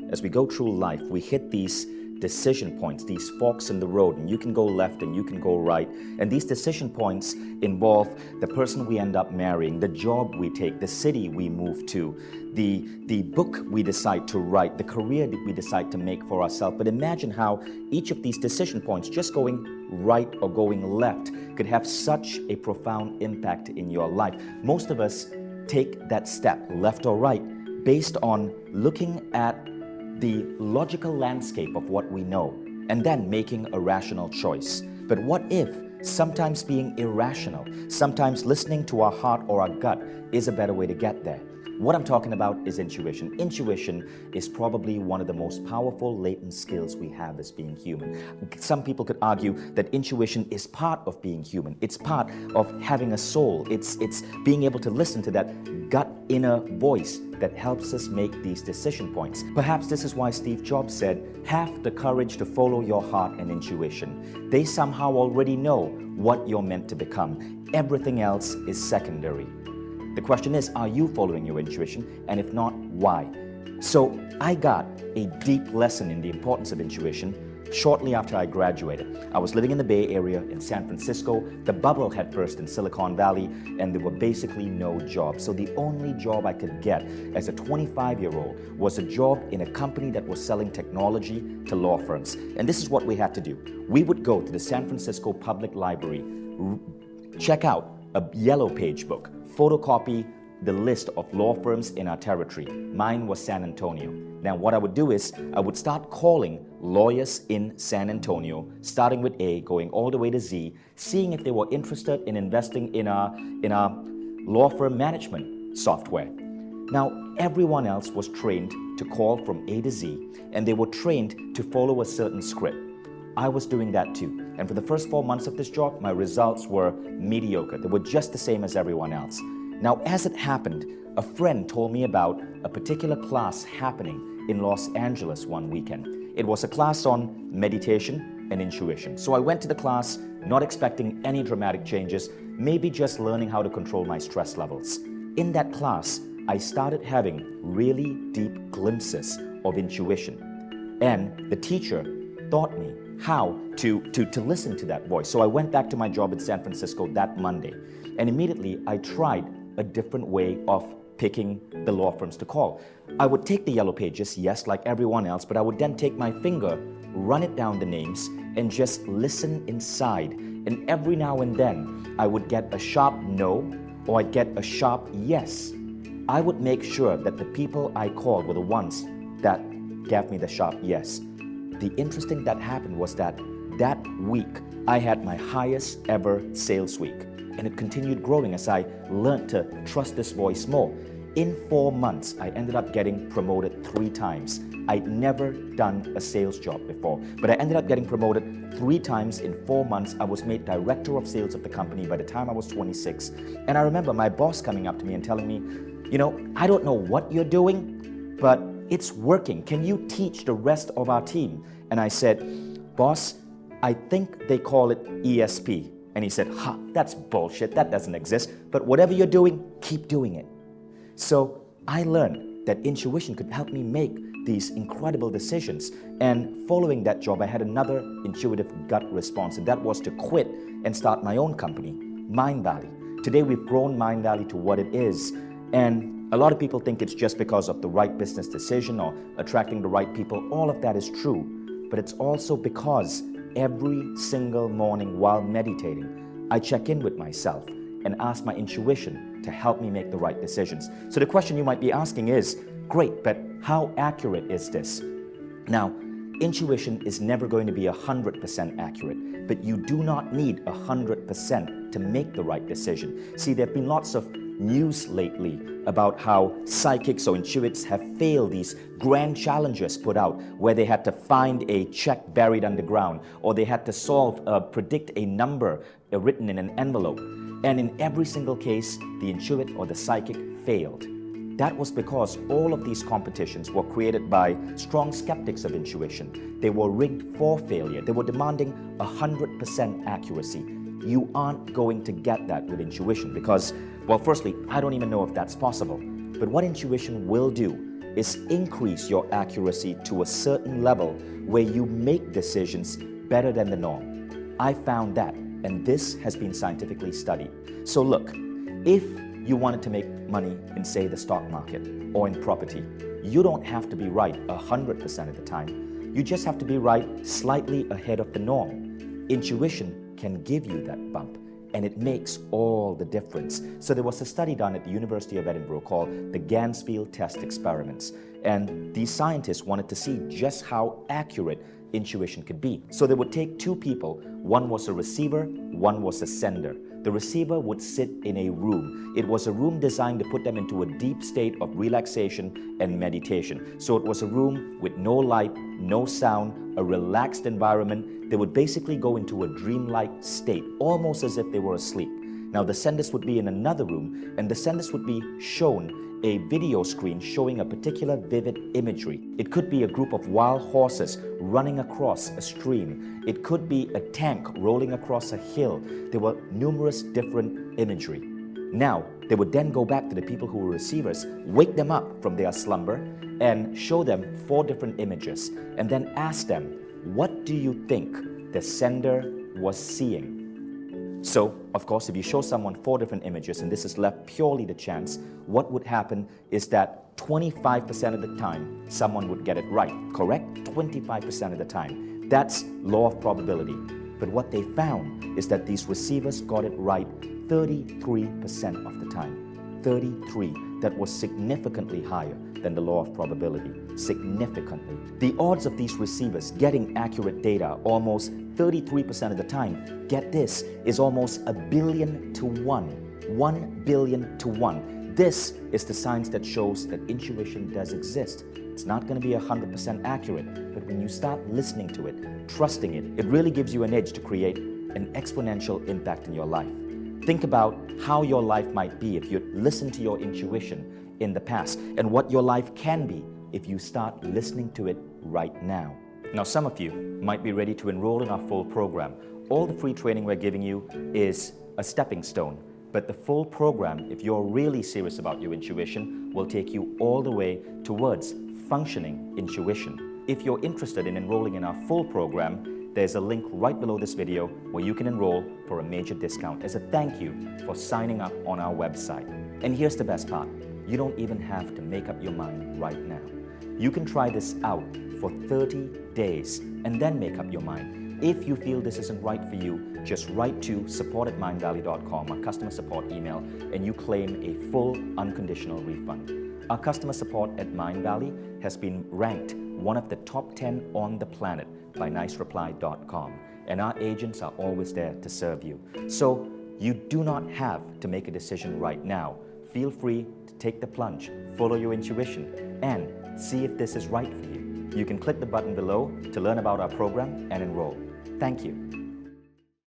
as we go through life, we hit these decision points, these forks in the road, and you can go left and you can go right. And these decision points involve the person we end up marrying, the job we take, the city we move to, the book we decide to write, the career that we decide to make for ourselves. But imagine how each of these decision points, just going right or going left, could have such a profound impact in your life. Most of us take that step, left or right, based on looking at the logical landscape of what we know and then making a rational choice. But what if sometimes being irrational, sometimes listening to our heart or our gut is a better way to get there? What I'm talking about is intuition. Intuition is probably one of the most powerful latent skills we have as being human. Some people could argue that intuition is part of being human. It's part of having a soul. It's being able to listen to that gut inner voice that helps us make these decision points. Perhaps this is why Steve Jobs said, have the courage to follow your heart and intuition. They somehow already know what you're meant to become. Everything else is secondary. The question is, are you following your intuition? And if not, why? So I got a deep lesson in the importance of intuition shortly after I graduated. I was living in the Bay Area in San Francisco. The bubble had burst in Silicon Valley, and there were basically no jobs. So the only job I could get as a 25-year-old was a job in a company that was selling technology to law firms. And this is what we had to do. We would go to the San Francisco Public Library, check out a yellow page book, photocopy the list of law firms in our territory. Mine was San Antonio. Now what I would do is I would start calling lawyers in San Antonio, starting with A, going all the way to Z, seeing if they were interested in investing in our law firm management software. Now everyone else was trained to call from A to Z, and they were trained to follow a certain script. I was doing that too. And for the first 4 months of this job, my results were mediocre. They were just the same as everyone else. Now, as it happened, a friend told me about a particular class happening in Los Angeles one weekend. It was a class on meditation and intuition. So I went to the class not expecting any dramatic changes, maybe just learning how to control my stress levels. In that class, I started having really deep glimpses of intuition. And the teacher taught me how to listen to that voice. So I went back to my job in San Francisco that Monday, and immediately I tried a different way of picking the law firms to call. I would take the yellow pages, yes, like everyone else, but I would then take my finger, run it down the names, and just listen inside. And every now and then, I would get a sharp no, or I'd get a sharp yes. I would make sure that the people I called were the ones that gave me the sharp yes. The interesting that happened was that week, I had my highest ever sales week. And it continued growing as I learned to trust this voice more. In 4 months, I ended up getting promoted 3 times. I'd never done a sales job before, but I ended up getting promoted 3 times in 4 months. I was made director of sales of the company by the time I was 26. And I remember my boss coming up to me and telling me, you know, I don't know what you're doing, but it's working. Can you teach the rest of our team? And I said, boss, I think they call it ESP. And he said, ha, that's bullshit, that doesn't exist. But whatever you're doing, keep doing it. So I learned that intuition could help me make these incredible decisions. And following that job, I had another intuitive gut response, and that was to quit and start my own company, Mindvalley. Today, we've grown Mindvalley to what it is. And a lot of people think it's just because of the right business decision or attracting the right people. All of that is true. But it's also because every single morning while meditating, I check in with myself and ask my intuition to help me make the right decisions. So the question you might be asking is, great, but how accurate is this? Now, intuition is never going to be 100% accurate, but you do not need 100% to make the right decision. See, there have been lots of news lately about how psychics or intuitives have failed these grand challenges put out where they had to find a check buried underground, or they had to predict a number written in an envelope. And in every single case, the intuit or the psychic failed. That was because all of these competitions were created by strong skeptics of intuition. They were rigged for failure. They were demanding 100% accuracy. You aren't going to get that with intuition because, well, firstly, I don't even know if that's possible. But what intuition will do is increase your accuracy to a certain level where you make decisions better than the norm. I found that, and this has been scientifically studied. So look, if you wanted to make money in, say, the stock market or in property, you don't have to be right 100% of the time. You just have to be right slightly ahead of the norm. Intuition can give you that bump, and it makes all the difference. So there was a study done at the University of Edinburgh called the Ganzfield Test Experiments, and these scientists wanted to see just how accurate intuition could be. So they would take two people, one was a receiver, one was a sender. The receiver would sit in a room. It was a room designed to put them into a deep state of relaxation and meditation. So it was a room with no light, no sound, a relaxed environment. They would basically go into a dreamlike state, almost as if they were asleep. Now the senders would be in another room, and the senders would be shown a video screen showing a particular vivid imagery. It could be a group of wild horses running across a stream. It could be a tank rolling across a hill. There were numerous different imagery. Now, they would then go back to the people who were receivers, wake them up from their slumber, and show them 4 different images, and then ask them, what do you think the sender was seeing? So, of course, if you show someone 4 different images, and this is left purely to chance, what would happen is that 25% of the time, someone would get it right, correct? 25% of the time. That's law of probability. But what they found is that these receivers got it right 33% of the time. 33. That was significantly higher than the law of probability. Significantly. The odds of these receivers getting accurate data almost 33% of the time, get this, is almost 1 billion to 1. 1 billion to 1. This is the science that shows that intuition does exist. It's not going to be 100% accurate, but when you start listening to it, trusting it, it really gives you an edge to create an exponential impact in your life. Think about how your life might be if you listen to your intuition in the past, and what your life can be if you start listening to it right now. Now, some of you might be ready to enroll in our full program. All the free training we're giving you is a stepping stone, but the full program, if you're really serious about your intuition, will take you all the way towards functioning intuition. If you're interested in enrolling in our full program, there's a link right below this video where you can enroll for a major discount as a thank you for signing up on our website. And here's the best part. You don't even have to make up your mind right now. You can try this out for 30 days and then make up your mind. If you feel this isn't right for you, just write to support@mindvalley.com, our customer support email, and you claim a full unconditional refund. Our customer support at Mindvalley has been ranked one of the top 10 on the planet by nicereply.com, and our agents are always there to serve you. So you do not have to make a decision right now. Feel free to take the plunge, follow your intuition, and see if this is right for you. You can click the button below to learn about our program and enroll. Thank you.